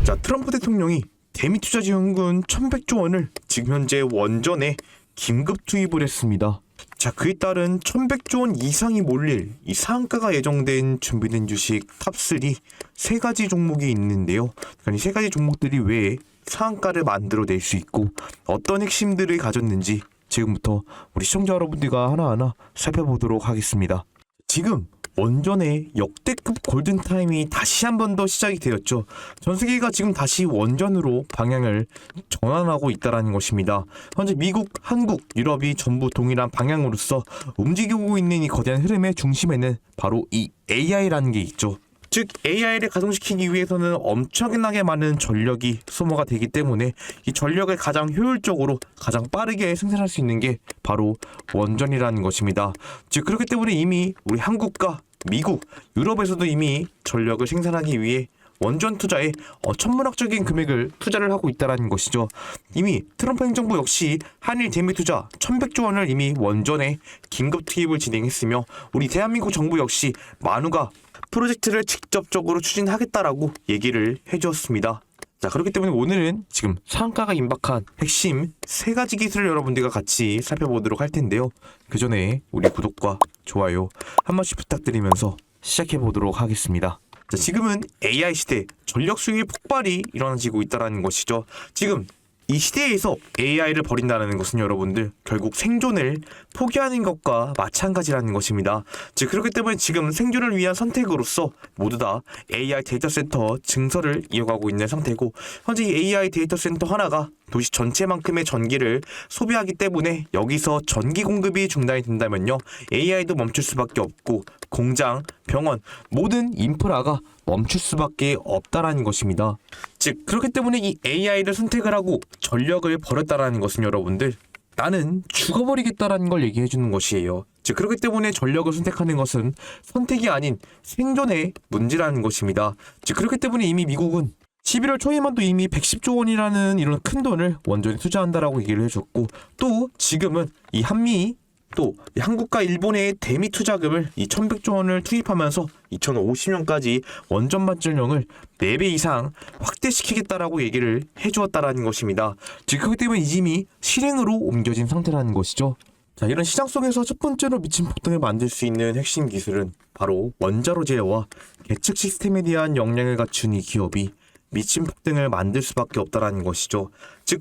자, 트럼프 대통령이 대미투자 지원금 1100조 원을 지금 현재 원전에 긴급 투입을 했습니다. 자, 그에 따른 1100조 원 이상이 몰릴 이 상한가가 예정된 준비된 주식 탑3 세 가지 종목이 있는데요. 이 세 가지 종목들이 왜 상한가를 만들어낼 수 있고 어떤 핵심들을 가졌는지 지금부터 우리 시청자 여러분들과 하나하나 살펴보도록 하겠습니다. 지금 원전의 역대급 골든타임이 다시 한 번 더 시작이 되었죠. 전 세계가 지금 다시 원전으로 방향을 전환하고 있다는 것입니다. 현재 미국, 한국, 유럽이 전부 동일한 방향으로서 움직이고 있는 이 거대한 흐름의 중심에는 바로 이 AI라는 게 있죠. 즉 AI를 가동시키기 위해서는 엄청나게 많은 전력이 소모가 되기 때문에 이 전력을 가장 효율적으로 가장 빠르게 생산할 수 있는 게 바로 원전이라는 것입니다. 즉 그렇기 때문에 이미 우리 한국과 미국, 유럽에서도 이미 전력을 생산하기 위해 원전 투자에 천문학적인 금액을 투자를 하고 있다는 것이죠. 이미 트럼프 행정부 역시 한일 대미 투자 1100조 원을 이미 원전에 긴급 투입을 진행했으며 우리 대한민국 정부 역시 만우가 프로젝트를 직접적으로 추진하겠다라고 얘기를 해주었습니다. 자, 그렇기 때문에 오늘은 지금 상한가가 임박한 핵심 세 가지 기술을 여러분들과 같이 살펴보도록 할 텐데요. 그 전에 우리 구독과 좋아요 한 번씩 부탁드리면서 시작해보도록 하겠습니다. 자, 지금은 AI 시대, 전력 수요의 폭발이 일어나지고 있다는 것이죠. 지금 이 시대에서 AI를 버린다는 것은 여러분들 결국 생존을 포기하는 것과 마찬가지라는 것입니다. 즉 그렇기 때문에 지금 생존을 위한 선택으로서 모두 다 AI 데이터 센터 증설을 이어가고 있는 상태고, 현재 이 AI 데이터 센터 하나가 도시 전체만큼의 전기를 소비하기 때문에 여기서 전기 공급이 중단이 된다면요, AI도 멈출 수밖에 없고 공장, 병원, 모든 인프라가 멈출 수밖에 없다라는 것입니다. 즉 그렇기 때문에 이 AI를 선택을 하고 전력을 버렸다라는 것은 여러분들 나는 죽어버리겠다라는 걸 얘기해 주는 것이에요. 즉 그렇기 때문에 전력을 선택하는 것은 선택이 아닌 생존의 문제라는 것입니다. 즉 그렇기 때문에 이미 미국은 11월 초에만도 이미 110조 원이라는 이런 큰 돈을 원전에 투자한다라고 얘기를 해줬고, 또 지금은 이 한미 또 한국과 일본의 대미 투자금을 이 1100조 원을 투입하면서 2050년까지 원전 발전량을 4배 이상 확대시키겠다라고 얘기를 해주었다라는 것입니다. 즉 그렇기 때문에 이미 실행으로 옮겨진 상태라는 것이죠. 자, 이런 시장 속에서 첫 번째로 미친 폭등을 만들 수 있는 핵심 기술은 바로 원자로 제어와 계측 시스템에 대한 역량을 갖춘 이 기업이 미친 폭등을 만들 수밖에 없다라는 것이죠. 즉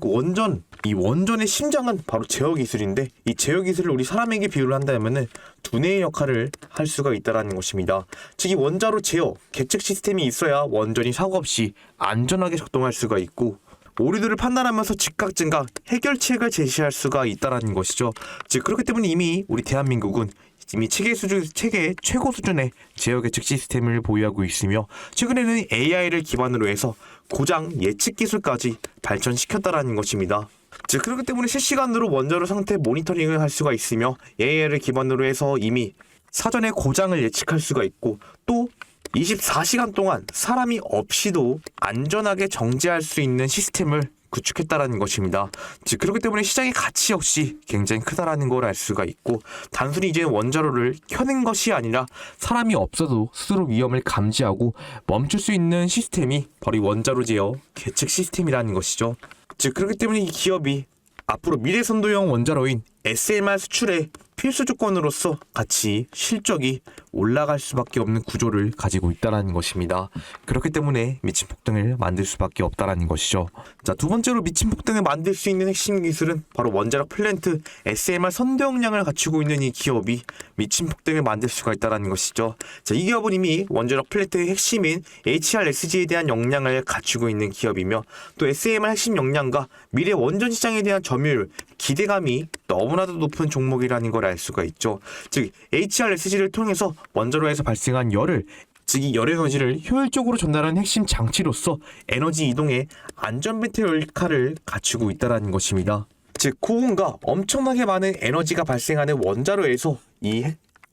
이 원전의 심장은 바로 제어 기술인데, 이 제어 기술을 우리 사람에게 비유를 한다면은 두뇌의 역할을 할 수가 있다라는 것입니다. 즉 이 원자로 제어, 계측 시스템이 있어야 원전이 사고 없이 안전하게 작동할 수가 있고, 오류들을 판단하면서 즉각 증강, 해결책을 제시할 수가 있다라는 것이죠. 즉 그렇기 때문에 이미 우리 대한민국은 이미 체계 최고 수준의 제어 계측 시스템을 보유하고 있으며, 최근에는 AI를 기반으로 해서 고장 예측 기술까지 발전시켰다라는 것입니다. 즉 그렇기 때문에 실시간으로 원자로 상태 모니터링을 할 수가 있으며, AI를 기반으로 해서 이미 사전에 고장을 예측할 수가 있고, 또 24시간 동안 사람이 없이도 안전하게 정지할 수 있는 시스템을 구축했다라는 것입니다. 즉 그렇기 때문에 시장의 가치 역시 굉장히 크다라는 걸 알 수가 있고, 단순히 이제 원자로를 켜는 것이 아니라 사람이 없어도 스스로 위험을 감지하고 멈출 수 있는 시스템이 바로 이 원자로 제어 계측 시스템이라는 것이죠. 즉 그렇기 때문에 이 기업이 앞으로 미래선도형 원자로인 SMR 수출의 필수 조건으로서 같이 실적이 올라갈 수밖에 없는 구조를 가지고 있다는 것입니다. 그렇기 때문에 미친 폭등을 만들 수밖에 없다는 것이죠. 자, 두 번째로 미친 폭등을 만들 수 있는 핵심 기술은 바로 원자력 플랜트 SMR 선도역량을 갖추고 있는 이 기업이 미친 폭등을 만들 수가 있다는 것이죠. 자, 이 기업은 이미 원자력 플랜트의 핵심인 HRSG에 대한 역량을 갖추고 있는 기업이며, 또 SMR 핵심 역량과 미래 원전 시장에 대한 점유율, 기대감이 너무나도 높은 종목이라는 걸 알 수가 있죠. 즉 HRSG를 통해서 원자로에서 발생한 열을, 즉 이 열 에너지를 효율적으로 전달하는 핵심 장치로서 에너지 이동의 안전벨트 역할을 갖추고 있다는 것입니다. 즉 고온과 엄청나게 많은 에너지가 발생하는 원자로에서 이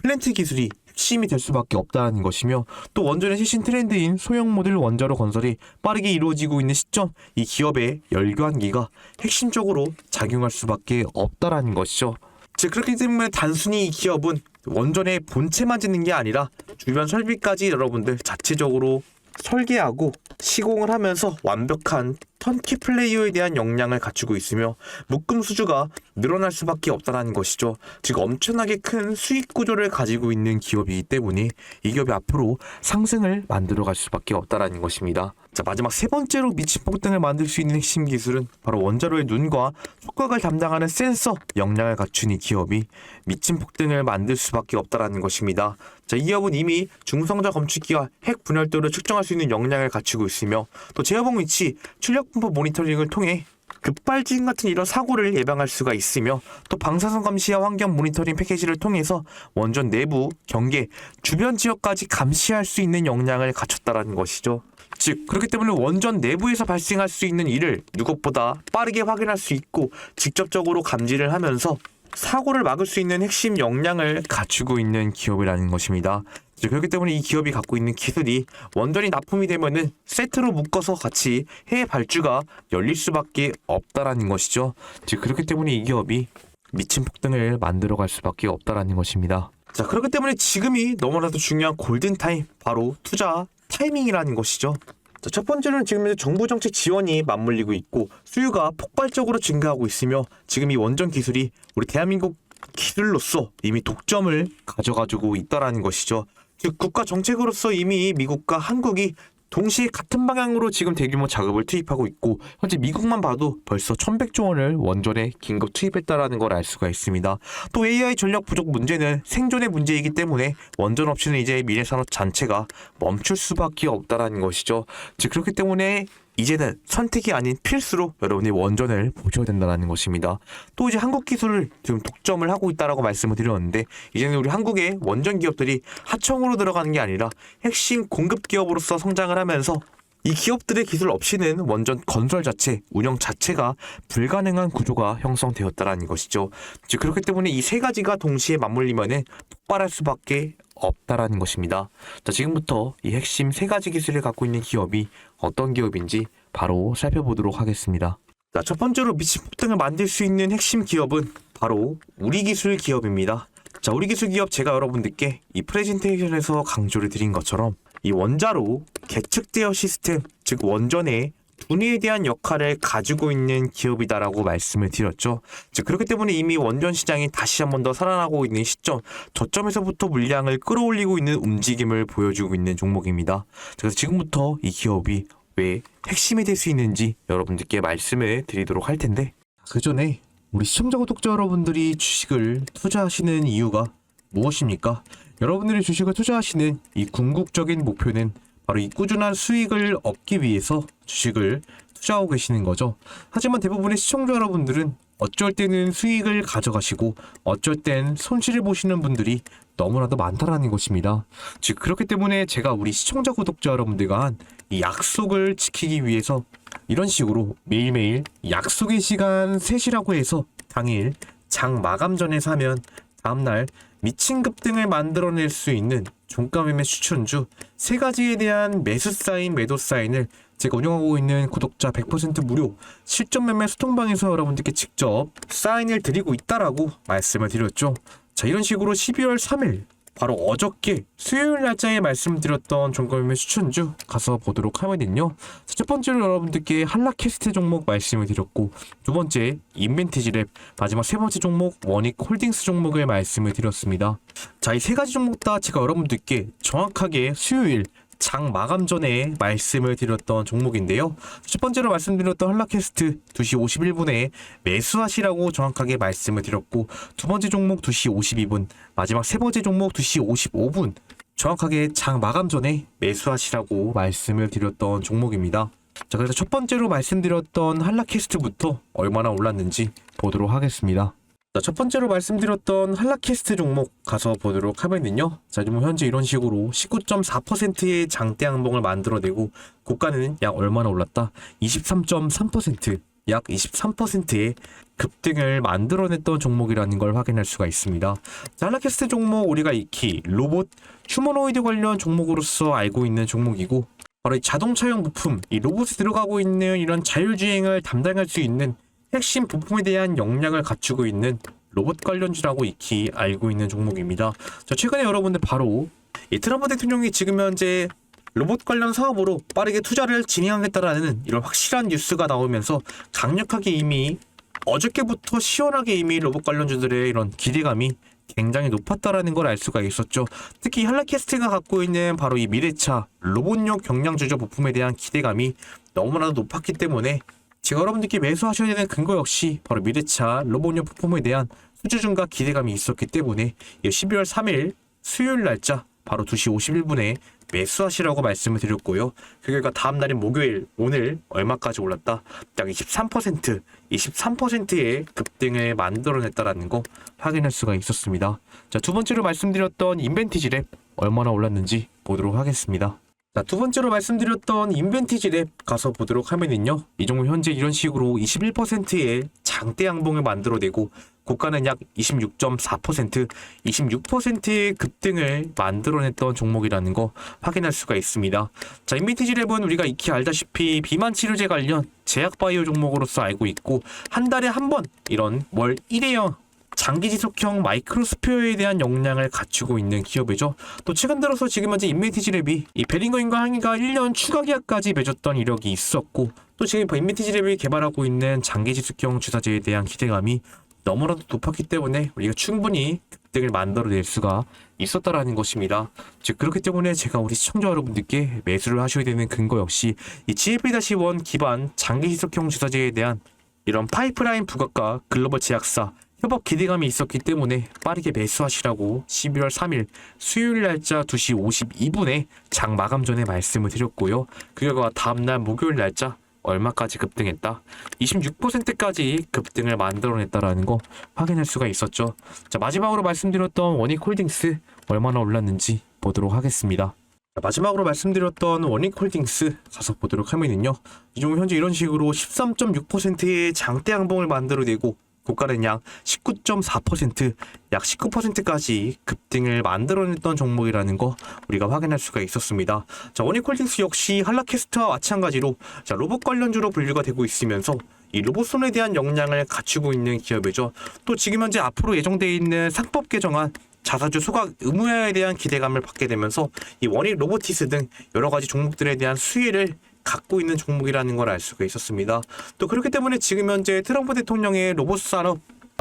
플랜트 기술이 핵심이 될 수밖에 없다는 것이며, 또 원전의 최신 트렌드인 소형 모듈 원자로 건설이 빠르게 이루어지고 있는 시점, 이 기업의 열교환기가 핵심적으로 작용할 수밖에 없다라는 것이죠. 즉 그렇기 때문에 단순히 이 기업은 원전의 본체만 짓는 게 아니라 주변 설비까지 여러분들 자체적으로 설계하고 시공을 하면서 완벽한 턴키 플레이어에 대한 역량을 갖추고 있으며 묶음 수주가 늘어날 수밖에 없다는 것이죠. 즉 엄청나게 큰 수익 구조를 가지고 있는 기업이기 때문에 이 기업이 앞으로 상승을 만들어갈 수밖에 없다는 것입니다. 자, 마지막 세 번째로 미친 폭등을 만들 수 있는 핵심 기술은 바로 원자로의 눈과 촉각을 담당하는 센서 역량을 갖춘 이 기업이 미친 폭등을 만들 수밖에 없다는 것입니다. 자, 이 기업은 이미 중성자 검출기와 핵 분열도를 측정할 수 있는 역량을 갖추고 있으며 또 제어봉 위치, 출력 분포 모니터링을 통해 급발진 같은 이런 사고를 예방할 수가 있으며 또 방사선 감시와 환경 모니터링 패키지를 통해서 원전 내부, 경계, 주변 지역까지 감시할 수 있는 역량을 갖췄다는 것이죠. 즉 그렇기 때문에 원전 내부에서 발생할 수 있는 일을 누구보다 빠르게 확인할 수 있고 직접적으로 감지를 하면서 사고를 막을 수 있는 핵심 역량을 갖추고 있는 기업이라는 것입니다. 그렇기 때문에 이 기업이 갖고 있는 기술이 원전이 납품이 되면은 세트로 묶어서 같이 해외 발주가 열릴 수밖에 없다라는 것이죠. 즉 그렇기 때문에 이 기업이 미친 폭등을 만들어갈 수밖에 없다라는 것입니다. 자, 그렇기 때문에 지금이 너무나도 중요한 골든타임, 바로 투자 타이밍이라는 것이죠. 자, 첫 번째로는 지금 정부 정책 지원이 맞물리고 있고 수요가 폭발적으로 증가하고 있으며 지금 이 원전 기술이 우리 대한민국 기술로서 이미 독점을 가져가지고 있다라는 것이죠. 즉 국가 정책으로서 이미 미국과 한국이 동시에 같은 방향으로 지금 대규모 자금을 투입하고 있고 현재 미국만 봐도 벌써 1100조 원을 원전에 긴급 투입했다라는 걸 알 수가 있습니다. 또 AI 전력 부족 문제는 생존의 문제이기 때문에 원전 없이는 이제 미래 산업 전체가 멈출 수밖에 없다라는 것이죠. 즉 그렇기 때문에 이제는 선택이 아닌 필수로 여러분이 원전을 보셔야 된다는 것입니다. 또 이제 한국 기술을 지금 독점을 하고 있다라고 말씀을 드렸는데 이제는 우리 한국의 원전 기업들이 하청으로 들어가는 게 아니라 핵심 공급 기업으로서 성장을 하면서 이 기업들의 기술 없이는 원전 건설 자체, 운영 자체가 불가능한 구조가 형성되었다라는 것이죠. 즉 그렇기 때문에 이 세 가지가 동시에 맞물리면은 폭발할 수밖에 없다라는 것입니다. 자, 지금부터 이 핵심 세 가지 기술을 갖고 있는 기업이 어떤 기업인지 바로 살펴보도록 하겠습니다. 자, 첫 번째로 미친 폭등을 만들 수 있는 핵심 기업은 바로 우리기술 기업입니다. 자, 우리기술 기업 제가 여러분들께 이 프레젠테이션에서 강조를 드린 것처럼 이 원자로 계측 제어 시스템, 즉 원전의 분해에 대한 역할을 가지고 있는 기업이다라고 말씀을 드렸죠. 즉 그렇기 때문에 이미 원전 시장이 다시 한 번 더 살아나고 있는 시점, 저점에서부터 물량을 끌어올리고 있는 움직임을 보여주고 있는 종목입니다. 그래서 지금부터 이 기업이 왜 핵심이 될 수 있는지 여러분들께 말씀을 드리도록 할 텐데 그 전에 우리 시청자 구독자 여러분들이 주식을 투자하시는 이유가 무엇입니까? 여러분들이 주식을 투자하시는 이 궁극적인 목표는 바로 이 꾸준한 수익을 얻기 위해서 주식을 투자하고 계시는 거죠. 하지만 대부분의 시청자 여러분들은 어쩔 때는 수익을 가져가시고 어쩔 땐 손실을 보시는 분들이 너무나도 많다라는 것입니다. 즉 그렇기 때문에 제가 우리 시청자 구독자 여러분들과 한 이 약속을 지키기 위해서 이런 식으로 매일매일 약속의 시간 3시라고 해서 당일 장 마감 전에 사면 다음날 미친 급등을 만들어낼 수 있는 종가 매매 추천주 3가지에 대한 매수 사인, 매도 사인을 제가 운영하고 있는 구독자 100% 무료 실전 매매 소통방에서 여러분들께 직접 사인을 드리고 있다라고 말씀을 드렸죠. 자, 이런 식으로 12월 3일 바로 어저께 수요일 날짜에 말씀드렸던 종가 매매 추천주 가서 보도록 하면은요. 첫 번째로 여러분들께 한라캐스트 종목 말씀을 드렸고 두 번째 인벤티지랩, 마지막 세 번째 종목 원익홀딩스 종목을 말씀을 드렸습니다. 자, 이 세 가지 종목 다 제가 여러분들께 정확하게 수요일 장 마감 전에 말씀을 드렸던 종목인데요. 첫 번째로 말씀드렸던 한라캐스트 2시 51분에 매수하시라고 정확하게 말씀을 드렸고 두 번째 종목 2시 52분, 마지막 세 번째 종목 2시 55분 정확하게 장 마감 전에 매수하시라고 말씀을 드렸던 종목입니다. 자, 그래서 첫 번째로 말씀드렸던 한라캐스트부터 얼마나 올랐는지 보도록 하겠습니다. 자, 첫 번째로 말씀드렸던 한라캐스트 종목 가서 보도록 하면은요. 자, 지금 현재 이런 식으로 19.4%의 장대 항봉을 만들어내고 고가는 약 얼마나 올랐다? 23.3%, 약 23%의 급등을 만들어냈던 종목이라는 걸 확인할 수가 있습니다. 자, 한라캐스트 종목 우리가 익히 로봇, 휴머노이드 관련 종목으로서 알고 있는 종목이고 바로 이 자동차용 부품, 이 로봇에 들어가고 있는 이런 자율주행을 담당할 수 있는 핵심 부품에 대한 역량을 갖추고 있는 로봇 관련주라고 익히 알고 있는 종목입니다. 자, 최근에 여러분들 바로 이 트럼프 대통령이 지금 현재 로봇 관련 사업으로 빠르게 투자를 진행하겠다라는 이런 확실한 뉴스가 나오면서 강력하게 이미 어저께부터 시원하게 이미 로봇 관련주들의 이런 기대감이 굉장히 높았다라는 걸 알 수가 있었죠. 특히 한라캐스트가 갖고 있는 바로 이 미래차 로봇용 경량주저 부품에 대한 기대감이 너무나도 높았기 때문에 제가 여러분들께 매수하셔야 되는 근거 역시 바로 미래차 로봇용 부품에 대한 수주 증가 기대감이 있었기 때문에 12월 3일 수요일 날짜 바로 2시 51분에 매수하시라고 말씀을 드렸고요. 그 결과 다음날인 목요일 오늘 얼마까지 올랐다? 약 23%의 급등을 만들어냈다라는 거 확인할 수가 있었습니다. 자, 두 번째로 말씀드렸던 인벤티지랩 얼마나 올랐는지 보도록 하겠습니다. 자, 두 번째로 말씀드렸던 인벤티지랩 가서 보도록 하면은요, 이 종목 현재 이런 식으로 21%의 장대 양봉을 만들어내고 고가는 약 26.4%, 26%의 급등을 만들어냈던 종목이라는 거 확인할 수가 있습니다. 자, 인벤티지랩은 우리가 익히 알다시피 비만 치료제 관련 제약바이오 종목으로서 알고 있고 한 달에 한 번 이런 월 1회형 장기 지속형 마이크로스피어에 대한 역량을 갖추고 있는 기업이죠. 또 최근 들어서 지금 현재 인벤티지랩이 이 베링거인과 항의가 1년 추가 계약까지 맺었던 이력이 있었고 또 지금 인벤티지랩이 개발하고 있는 장기 지속형 주사제에 대한 기대감이 너무나도 높았기 때문에 우리가 충분히 급등을 만들어낼 수가 있었다라는 것입니다. 즉 그렇기 때문에 제가 우리 시청자 여러분들께 매수를 하셔야 되는 근거 역시 이 GLP-1 기반 장기 지속형 주사제에 대한 이런 파이프라인 부각과 글로벌 제약사 협업 기대감이 있었기 때문에 빠르게 매수하시라고 12월 3일 수요일 날짜 2시 52분에 장 마감 전에 말씀을 드렸고요. 그 결과 다음날 목요일 날짜 얼마까지 급등했다? 26%까지 급등을 만들어냈다라는 거 확인할 수가 있었죠. 자, 마지막으로 말씀드렸던 원익홀딩스 얼마나 올랐는지 보도록 하겠습니다. 자, 마지막으로 말씀드렸던 원익홀딩스 가서 보도록 하면은요, 이 종목 현재 이런 식으로 13.6%의 장대 양봉을 만들어내고 고가는 약 19.4%, 약 19%까지 급등을 만들어냈던 종목이라는 거 우리가 확인할 수가 있었습니다. 자, 원익홀딩스 역시 한라캐스트와 마찬가지로 자, 로봇 관련주로 분류가 되고 있으면서 이 로봇손에 대한 역량을 갖추고 있는 기업이죠. 또 지금 현재 앞으로 예정되어 있는 상법 개정안 자사주 소각 의무화에 대한 기대감을 받게 되면서 이 원익 로보티스 등 여러 가지 종목들에 대한 수혜를 갖고 있는 종목이라는 걸 알 수가 있었습니다. 또 그렇기 때문에 지금 현재 트럼프 대통령의 로봇 산업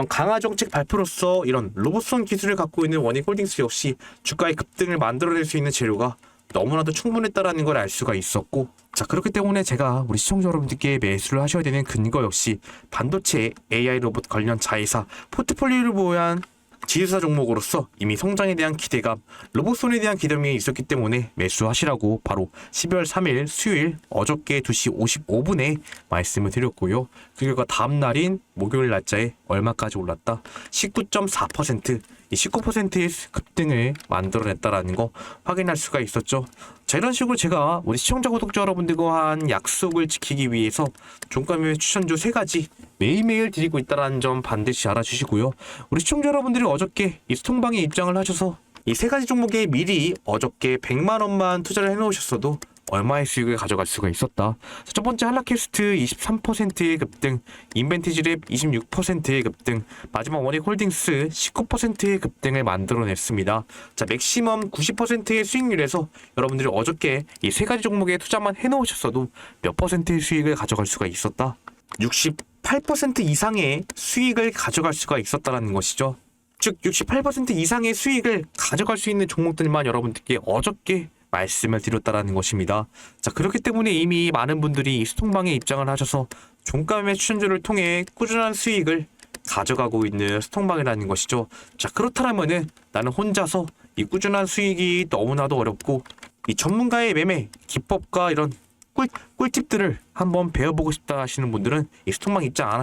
강화 정책 발표로서 이런 로봇선 기술을 갖고 있는 원익홀딩스 역시 주가의 급등을 만들어낼 수 있는 재료가 너무나도 충분했다라는 걸 알 수가 있었고, 자 그렇기 때문에 제가 우리 시청자 여러분들께 매수를 하셔야 되는 근거 역시 반도체 AI 로봇 관련 자회사 포트폴리오를 보유한 지주사 종목으로서 이미 성장에 대한 기대감, 로봇손에 대한 기대감이 있었기 때문에 매수하시라고 바로 12월 3일 수요일 어저께 2시 55분에 말씀을 드렸고요. 그 결과 다음날인 목요일 날짜에 얼마까지 올랐다? 19.4%, 이 19%의 급등을 만들어냈다라는 거 확인할 수가 있었죠. 자, 이런 식으로 제가 우리 시청자 구독자 여러분들과 한 약속을 지키기 위해서 종가 매매 추천주 3가지 매일매일 드리고 있다는 점 반드시 알아주시고요. 우리 시청자 여러분들이 어저께 이 스통방에 입장을 하셔서 이 3가지 종목에 미리 어저께 100만 원만 투자를 해놓으셨어도 얼마의 수익을 가져갈 수가 있었다. 첫 번째 한라캐스트 23%의 급등, 인벤티지랩 26%의 급등, 마지막 원익홀딩스 19%의 급등을 만들어냈습니다. 자, 맥시멈 90%의 수익률에서 여러분들이 어저께 이 3가지 종목에 투자만 해놓으셨어도 몇 퍼센트의 수익을 가져갈 수가 있었다? 68% 이상의 수익을 가져갈 수가 있었다는 것이죠. 즉 68% 이상의 수익을 가져갈 수 있는 종목들만 여러분들께 어저께 말씀을 드렸다라는 것입니다. 자, 그렇기 때문에 이미 많은 분들이 스톡방에 입장을 하셔서 종가매매 추천주를 통해 꾸준한 수익을 가져가고 있는 스톡방이라는 것이죠. 자, 그렇다면은 나는 혼자서 이 꾸준한 수익이 너무나도 어렵고 이 전문가의 매매 기법과 이런 꿀팁들을 한번 배워보고 싶다 하시는 분들은 이 스톡방 입장 안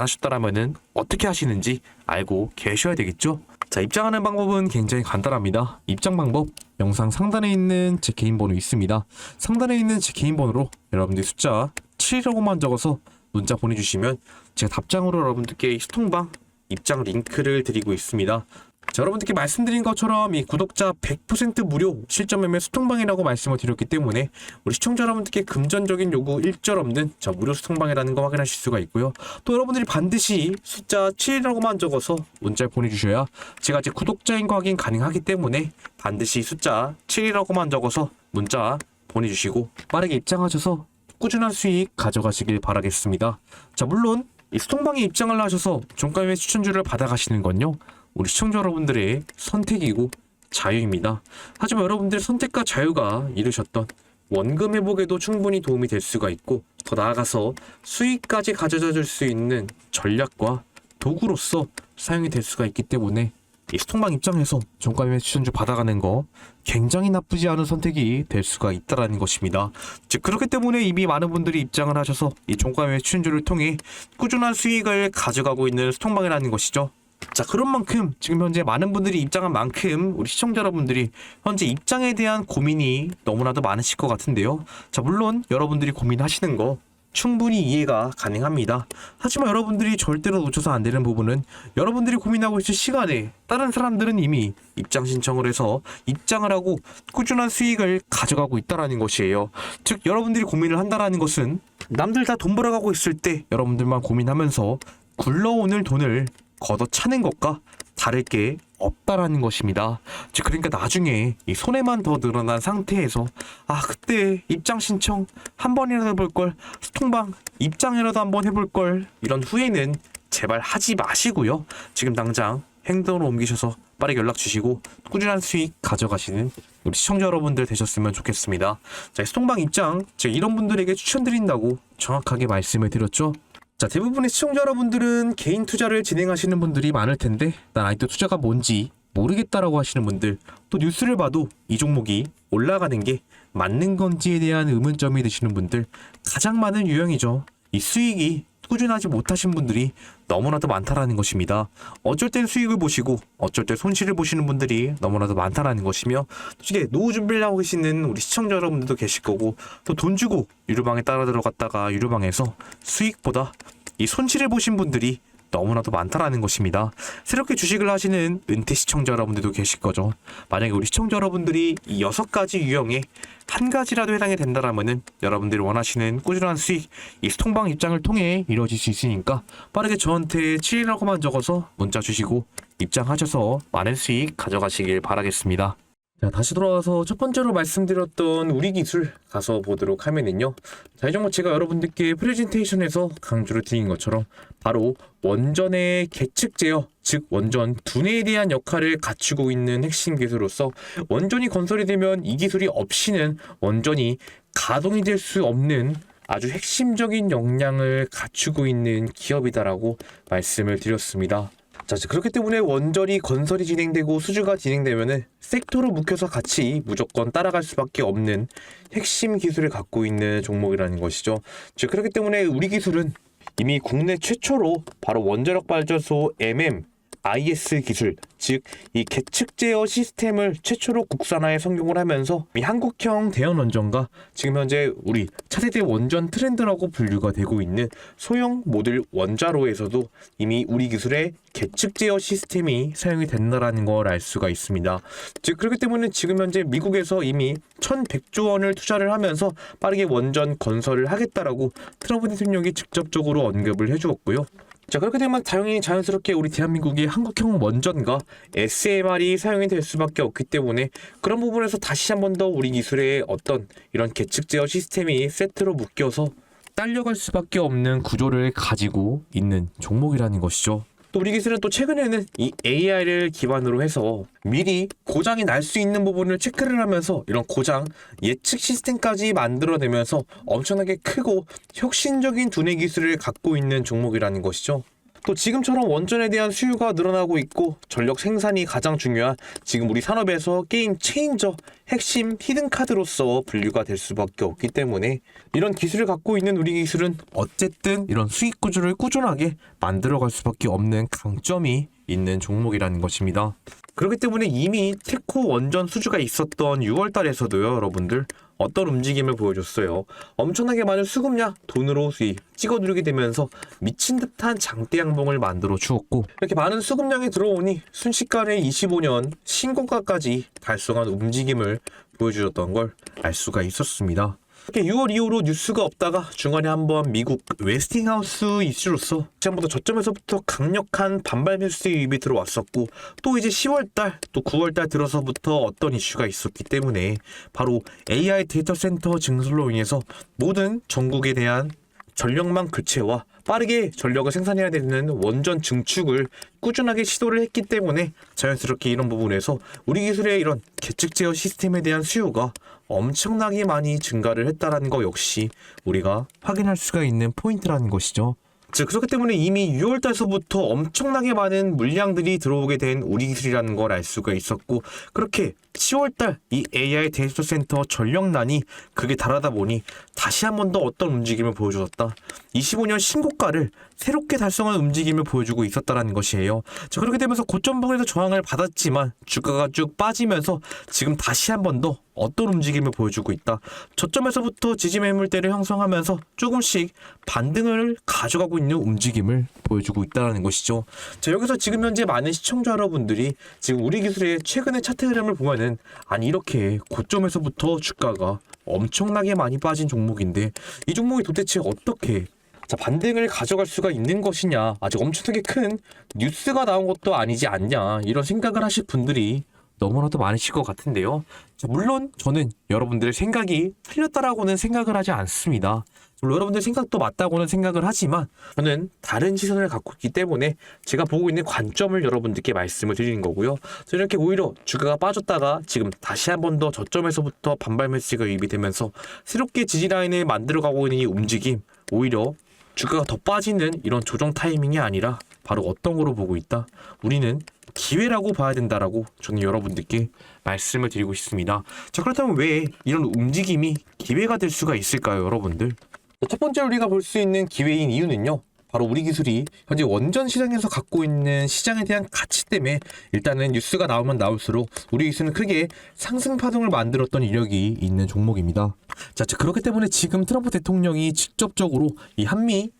하셨다라면은 어떻게 하시는지 알고 계셔야 되겠죠. 자, 입장하는 방법은 굉장히 간단합니다. 입장 방법 영상 상단에 있는 제 개인 번호 있습니다. 상단에 있는 제 개인 번호로 여러분들 숫자 7이라고만 적어서 문자 보내주시면 제가 답장으로 여러분들께 이 스톡방 입장 링크를 드리고 있습니다. 자, 여러분들께 말씀드린 것처럼 이 구독자 100% 무료 실전 매매 소통방이라고 말씀을 드렸기 때문에 우리 시청자 여러분들께 금전적인 요구 일절 없는 자 무료 소통방이라는 거 확인하실 수가 있고요. 또 여러분들이 반드시 숫자 7이라고만 적어서 문자를 보내주셔야 제가 이제 구독자인 거 확인 가능하기 때문에 반드시 숫자 7이라고만 적어서 문자 보내주시고 빠르게 입장하셔서 꾸준한 수익 가져가시길 바라겠습니다. 자, 물론 이 소통방에 입장을 하셔서 종가매매 추천주를 받아가시는 건요, 우리 시청자 여러분들의 선택이고 자유입니다. 하지만 여러분들의 선택과 자유가 이루셨던 원금 회복에도 충분히 도움이 될 수가 있고, 더 나아가서 수익까지 가져다 줄 수 있는 전략과 도구로서 사용이 될 수가 있기 때문에 이 소통방 입장에서 종가매매 추천주 받아가는 거 굉장히 나쁘지 않은 선택이 될 수가 있다라는 것입니다. 즉 그렇기 때문에 이미 많은 분들이 입장을 하셔서 이 종가매매 추천주를 통해 꾸준한 수익을 가져가고 있는 소통방이라는 것이죠. 자, 그런 만큼 지금 현재 많은 분들이 입장한 만큼 우리 시청자 여러분들이 현재 입장에 대한 고민이 너무나도 많으실 것 같은데요. 자, 물론 여러분들이 고민하시는 거 충분히 이해가 가능합니다. 하지만 여러분들이 절대로 놓쳐서 안 되는 부분은 여러분들이 고민하고 있을 시간에 다른 사람들은 이미 입장 신청을 해서 입장을 하고 꾸준한 수익을 가져가고 있다라는 것이에요. 즉 여러분들이 고민을 한다라는 것은 남들 다 돈 벌어가고 있을 때 여러분들만 고민하면서 굴러오는 돈을 걷어차는 것과 다를 게 없다라는 것입니다. 즉 그러니까 나중에 이 손해만 더 늘어난 상태에서 그때 입장 신청 한 번이라도 해볼걸, 소통방 입장이라도 한번 해볼걸, 이런 후회는 제발 하지 마시고요. 지금 당장 행동으로 옮기셔서 빠르게 연락 주시고 꾸준한 수익 가져가시는 우리 시청자 여러분들 되셨으면 좋겠습니다. 자, 소통방 입장 제가 이런 분들에게 추천드린다고 정확하게 말씀을 드렸죠. 자, 대부분의 시청자 여러분들은 개인 투자를 진행하시는 분들이 많을 텐데 난 아직도 투자가 뭔지 모르겠다라고 하시는 분들, 또 뉴스를 봐도 이 종목이 올라가는 게 맞는 건지에 대한 의문점이 드시는 분들 가장 많은 유형이죠. 이 수익이 꾸준하지 못하신 분들이 너무나도 많다라는 것입니다. 어쩔 땐 수익을 보시고 어쩔 때 손실을 보시는 분들이 너무나도 많다라는 것이며, 솔직히 노후 준비를 하고 계시는 우리 시청자 여러분들도 계실 거고, 또 돈 주고 유료방에 따라 들어갔다가 유료방에서 수익보다 이 손실을 보신 분들이 너무나도 많다라는 것입니다. 새롭게 주식을 하시는 은퇴 시청자 여러분들도 계실 거죠. 만약에 우리 시청자 여러분들이 이 6가지 유형에 한 가지라도 해당이 된다라면은 여러분들이 원하시는 꾸준한 수익 이 소통방 입장을 통해 이루어질 수 있으니까 빠르게 저한테 7이라고만 적어서 문자 주시고 입장하셔서 많은 수익 가져가시길 바라겠습니다. 자, 다시 돌아와서 첫 번째로 말씀드렸던 우리 기술 가서 보도록 하면은요. 자, 이 종목 제가 여러분들께 프레젠테이션에서 강조를 드린 것처럼 바로 원전의 계측 제어, 즉 원전 두뇌에 대한 역할을 갖추고 있는 핵심 기술로서 원전이 건설이 되면 이 기술이 없이는 원전이 가동이 될 수 없는 아주 핵심적인 역량을 갖추고 있는 기업이다라고 말씀을 드렸습니다. 자, 그렇기 때문에 원전이 건설이 진행되고 수주가 진행되면은 섹터로 묶여서 같이 무조건 따라갈 수밖에 없는 핵심 기술을 갖고 있는 종목이라는 것이죠. 즉 그렇기 때문에 우리 기술은 이미 국내 최초로 바로 원자력 발전소 IS 기술, 즉 이 계측 제어 시스템을 최초로 국산화에 성공을 하면서 이 한국형 대형 원전과 지금 현재 우리 차세대 원전 트렌드라고 분류가 되고 있는 소형 모듈 원자로에서도 이미 우리 기술의 계측 제어 시스템이 사용이 된다라는 걸 알 수가 있습니다. 즉 그렇기 때문에 지금 현재 미국에서 이미 1,100조 원을 투자를 하면서 빠르게 원전 건설을 하겠다라고 트럼프 대통령이 직접적으로 언급을 해주었고요. 자, 그렇게 되면 당연히 자연스럽게 우리 대한민국의 한국형 원전과 SMR이 사용이 될 수밖에 없기 때문에 그런 부분에서 다시 한 번 더 우리 기술의 어떤 이런 계측 제어 시스템이 세트로 묶여서 딸려갈 수밖에 없는 구조를 가지고 있는 종목이라는 것이죠. 또 우리 기술은 또 최근에는 이 AI를 기반으로 해서 미리 고장이 날 수 있는 부분을 체크를 하면서 이런 고장 예측 시스템까지 만들어내면서 엄청나게 크고 혁신적인 두뇌 기술을 갖고 있는 종목이라는 것이죠. 또 지금처럼 원전에 대한 수요가 늘어나고 있고 전력 생산이 가장 중요한 지금 우리 산업에서 게임 체인저 핵심 히든 카드로서 분류가 될 수밖에 없기 때문에 이런 기술을 갖고 있는 우리 기술은 어쨌든 이런 수익 구조를 꾸준하게 만들어갈 수밖에 없는 강점이 있는 종목이라는 것입니다. 그렇기 때문에 이미 테코 원전 수주가 있었던 6월달에서도요, 여러분들 어떤 움직임을 보여줬어요. 엄청나게 많은 수급량, 돈으로 수익 찍어 누르게 되면서 미친 듯한 장대 양봉을 만들어 주었고, 이렇게 많은 수급량이 들어오니 순식간에 25년 신고가까지 달성한 움직임을 보여주었던 걸 알 수가 있었습니다. 이렇게 6월 이후로 뉴스가 없다가 중간에 한번 미국 웨스팅하우스 이슈로서 지난번부터 저점에서부터 강력한 반발 매수 유입이 들어왔었고, 또 이제 10월달 또 9월달 들어서부터 어떤 이슈가 있었기 때문에 바로 AI 데이터 센터 증설로 인해서 모든 전국에 대한 전력망 교체와 빠르게 전력을 생산해야 되는 원전 증축을 꾸준하게 시도를 했기 때문에 자연스럽게 이런 부분에서 우리 기술의 이런 계측 제어 시스템에 대한 수요가 엄청나게 많이 증가를 했다라는 거 역시 우리가 확인할 수가 있는 포인트라는 것이죠. 즉 그렇기 때문에 이미 6월달서부터 엄청나게 많은 물량들이 들어오게 된 우리 기술이라는 걸 알 수가 있었고, 그렇게 10월달 이 AI 데이터 센터 전력난이 극에 달하다 보니 다시 한 번 더 어떤 움직임을 보여주었다. 25년 신고가를 새롭게 달성한 움직임을 보여주고 있었다라는 것이에요. 자, 그렇게 되면서 고점 부분에서 저항을 받았지만 주가가 쭉 빠지면서 지금 다시 한 번 더 어떤 움직임을 보여주고 있다. 저점에서부터 지지 매물대를 형성하면서 조금씩 반등을 가져가고 있는 움직임을 보여주고 있다는 것이죠. 자, 여기서 지금 현재 많은 시청자 여러분들이 지금 우리 기술의 최근의 차트 흐름을 보면은 아니 이렇게 고점에서부터 주가가 엄청나게 많이 빠진 종목인데 이 종목이 도대체 어떻게 반등을 가져갈 수가 있는 것이냐, 아직 엄청나게 큰 뉴스가 나온 것도 아니지 않냐, 이런 생각을 하실 분들이 너무나도 많으실 것 같은데요. 자, 물론 저는 여러분들의 생각이 틀렸다라고는 생각을 하지 않습니다. 물론 여러분들 생각도 맞다고는 생각을 하지만 저는 다른 시선을 갖고 있기 때문에 제가 보고 있는 관점을 여러분들께 말씀을 드리는 거고요. 저는 이렇게 오히려 주가가 빠졌다가 지금 다시 한 번 더 저점에서부터 반발 매수가 유입이 되면서 새롭게 지지라인을 만들어가고 있는 이 움직임, 오히려 주가가 더 빠지는 이런 조정 타이밍이 아니라 바로 어떤 거로 보고 있다? 우리는 기회라고 봐야 된다라고 저는 여러분들께 말씀을 드리고 있습니다. 자, 그렇다면 왜 이런 움직임이 기회가 될 수가 있을까요, 여러분들? 첫 번째로 우리가 볼 수 있는 기회인 이유는요, 바로 우리 기술이 현재 원전 시장에서 갖고 있는 시장에 대한 가치 때문에 일단은 뉴스가 나오면 나올수록 우리 기술은 크게 상승 파동을 만들었던 이력이 있는 종목입니다. 자, 그렇기 때문에 지금 트럼프 대통령이 직접적으로 이 한일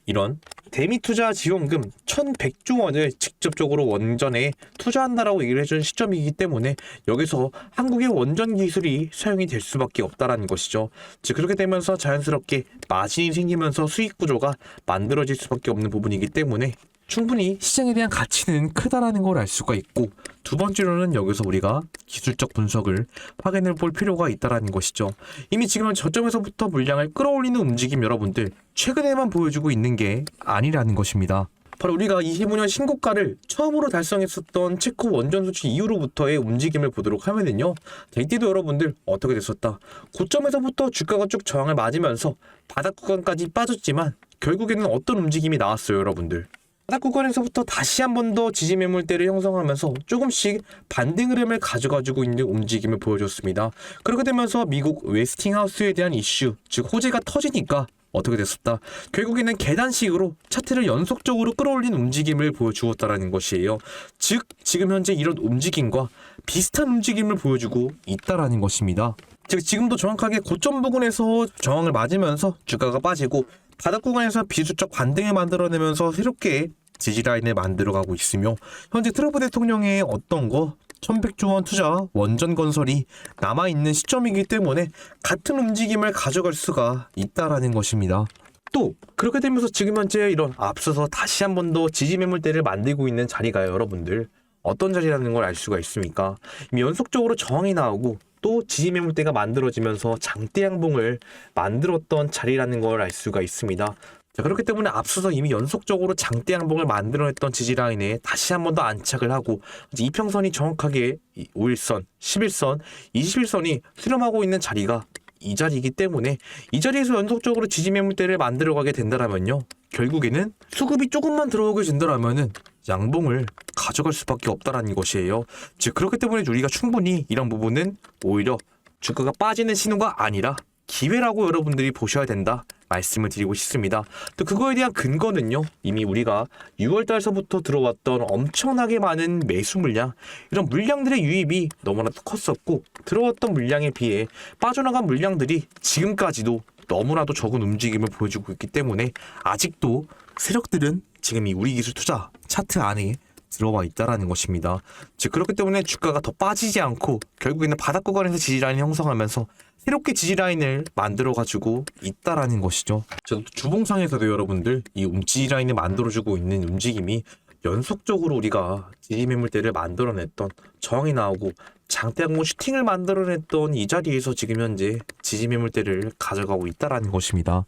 이런 대미 투자 지원금 1,100조 원을 직접적으로 원전에 투자한다라고 얘기를 해준 시점이기 때문에 여기서 한국의 원전 기술이 사용이 될 수밖에 없다라는 것이죠. 즉 그렇게 되면서 자연스럽게 마진이 생기면서 수익 구조가 만들어질 수밖에 없는 부분이기 때문에 충분히 시장에 대한 가치는 크다라는 걸 알 수가 있고, 두 번째로는 여기서 우리가 기술적 분석을 확인해 볼 필요가 있다라는 것이죠. 이미 지금 저점에서부터 물량을 끌어올리는 움직임 여러분들 최근에만 보여주고 있는 게 아니라는 것입니다. 바로 우리가 25년 신고가를 처음으로 달성했었던 체코 원전 수출 이후로부터의 움직임을 보도록 하면은요, 자, 이때도 여러분들 어떻게 됐었다. 고점에서부터 주가가 쭉 저항을 맞으면서 바닥 구간까지 빠졌지만 결국에는 어떤 움직임이 나왔어요, 여러분들. 바닥 구간에서부터 다시 한 번 더 지지 매물대를 형성하면서 조금씩 반등 흐름을 가져가지고 있는 움직임을 보여줬습니다. 그렇게 되면서 미국 웨스팅하우스에 대한 이슈, 즉 호재가 터지니까 어떻게 됐었다. 결국에는 계단식으로 차트를 연속적으로 끌어올린 움직임을 보여주었다라는 것이에요. 즉 지금 현재 이런 움직임과 비슷한 움직임을 보여주고 있다라는 것입니다. 즉 지금도 정확하게 고점 부근에서 저항을 맞으면서 주가가 빠지고 바닥 구간에서 비수적 반등을 만들어내면서 새롭게 지지라인을 만들어가고 있으며, 현재 트럼프 대통령의 어떤 거 1,100조 원 투자 원전 건설이 남아있는 시점이기 때문에 같은 움직임을 가져갈 수가 있다라는 것입니다. 또 그렇게 되면서 지금 현재 이런 앞서서 다시 한 번 더 지지 매물대를 만들고 있는 자리가 여러분들 어떤 자리라는 걸 알 수가 있습니까? 이미 연속적으로 저항이 나오고 또 지지 매물대가 만들어지면서 장대 양봉을 만들었던 자리라는 걸 알 수가 있습니다. 자, 그렇기 때문에 앞서서 이미 연속적으로 장대 양봉을 만들어냈던 지지라인에 다시 한 번 더 안착을 하고 이평선이 정확하게 5일선, 11선, 21선이 수렴하고 있는 자리가 이 자리이기 때문에 이 자리에서 연속적으로 지지 매물대를 만들어가게 된다면요, 결국에는 수급이 조금만 들어오게 된다면은 양봉을 가져갈 수밖에 없다라는 것이에요. 즉 그렇기 때문에 우리가 충분히 이런 부분은 오히려 주가가 빠지는 신호가 아니라 기회라고 여러분들이 보셔야 된다 말씀을 드리고 싶습니다. 또 그거에 대한 근거는요, 이미 우리가 6월달서부터 들어왔던 엄청나게 많은 매수 물량, 이런 물량들의 유입이 너무나도 컸었고, 들어왔던 물량에 비해 빠져나간 물량들이 지금까지도 너무나도 적은 움직임을 보여주고 있기 때문에 아직도 세력들은 지금 이 우리기술 투자 차트 안에 들어와 있다라는 것입니다. 즉 그렇기 때문에 주가가 더 빠지지 않고 결국에는 바닥 구간에서 지지라인을 형성하면서 새롭게 지지라인을 만들어가지고 있다라는 것이죠. 저도 주봉상에서도 여러분들 이 지지라인을 만들어주고 있는 움직임이 연속적으로 우리가 지지매물대를 만들어냈던 저항이 나오고 장대항공 슈팅을 만들어냈던 이 자리에서 지금 현재 지지매물대를 가져가고 있다라는 것입니다.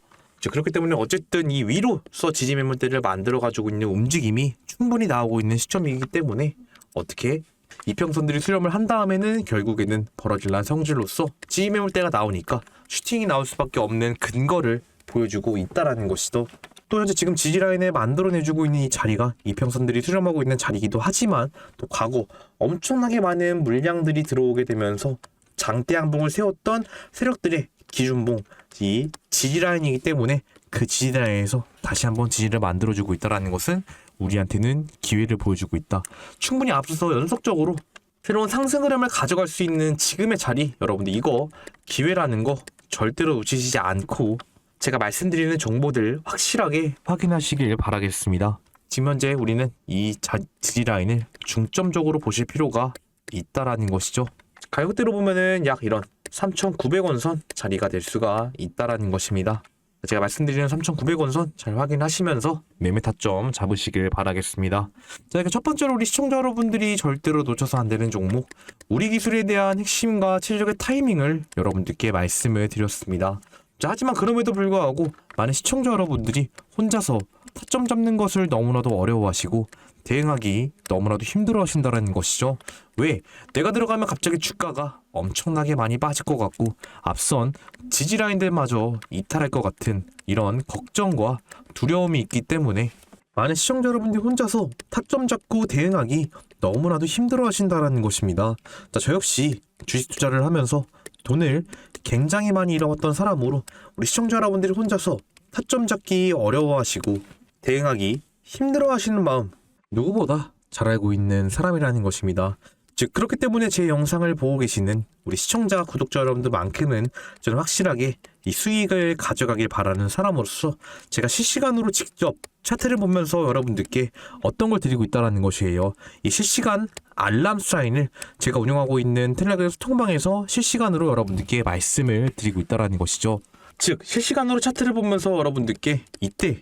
그렇기 때문에 어쨌든 이 위로서 지지매물대를 만들어가지고 있는 움직임이 충분히 나오고 있는 시점이기 때문에 어떻게 이평선들이 수렴을 한 다음에는 결국에는 벌어질란 성질로서 지지매물대가 나오니까 슈팅이 나올 수밖에 없는 근거를 보여주고 있다라는 것이죠. 또 현재 지금 지지라인을 만들어내주고 있는 이 자리가 이평선들이 수렴하고 있는 자리이기도 하지만 또 과거 엄청나게 많은 물량들이 들어오게 되면서 장대 양봉을 세웠던 세력들의 기준봉, 이 지지라인이기 때문에 그 지지라인에서 다시 한번 지지를 만들어주고 있다는 것은 우리한테는 기회를 보여주고 있다. 충분히 앞서서 연속적으로 새로운 상승 흐름을 가져갈 수 있는 지금의 자리, 여러분들 이거 기회라는 거 절대로 놓치시지 않고 제가 말씀드리는 정보들 확실하게 확인하시길 바라겠습니다. 지금 현재 우리는 이 지지라인을 중점적으로 보실 필요가 있다라는 것이죠. 가격대로 보면은 약 이런 3,900원 선 자리가 될 수가 있다라는 것입니다. 제가 말씀드리는 3,900원 선 잘 확인하시면서 매매 타점 잡으시길 바라겠습니다. 자, 첫 번째로 우리 시청자 여러분들이 절대로 놓쳐서 안 되는 종목, 우리 기술에 대한 핵심과 체제적인 타이밍을 여러분들께 말씀을 드렸습니다. 자, 하지만 그럼에도 불구하고 많은 시청자 여러분들이 혼자서 타점 잡는 것을 너무나도 어려워하시고 대응하기 너무나도 힘들어하신다는 것이죠. 왜? 내가 들어가면 갑자기 주가가 엄청나게 많이 빠질 것 같고 앞선 지지라인들마저 이탈할 것 같은 이런 걱정과 두려움이 있기 때문에 많은 시청자 여러분들이 혼자서 타점 잡고 대응하기 너무나도 힘들어하신다는 것입니다. 자, 저 역시 주식 투자를 하면서 돈을 굉장히 많이 잃어왔던 사람으로 우리 시청자 여러분들이 혼자서 타점 잡기 어려워하시고 대응하기 힘들어하시는 마음 누구보다 잘 알고 있는 사람이라는 것입니다. 즉 그렇기 때문에 제 영상을 보고 계시는 우리 시청자, 구독자 여러분들만큼은 저는 확실하게 이 수익을 가져가길 바라는 사람으로서 제가 실시간으로 직접 차트를 보면서 여러분들께 어떤 걸 드리고 있다는 것이에요. 이 실시간 알람 사인을 제가 운영하고 있는 텔레그램 소통방에서 실시간으로 여러분들께 말씀을 드리고 있다는 것이죠. 즉 실시간으로 차트를 보면서 여러분들께 이때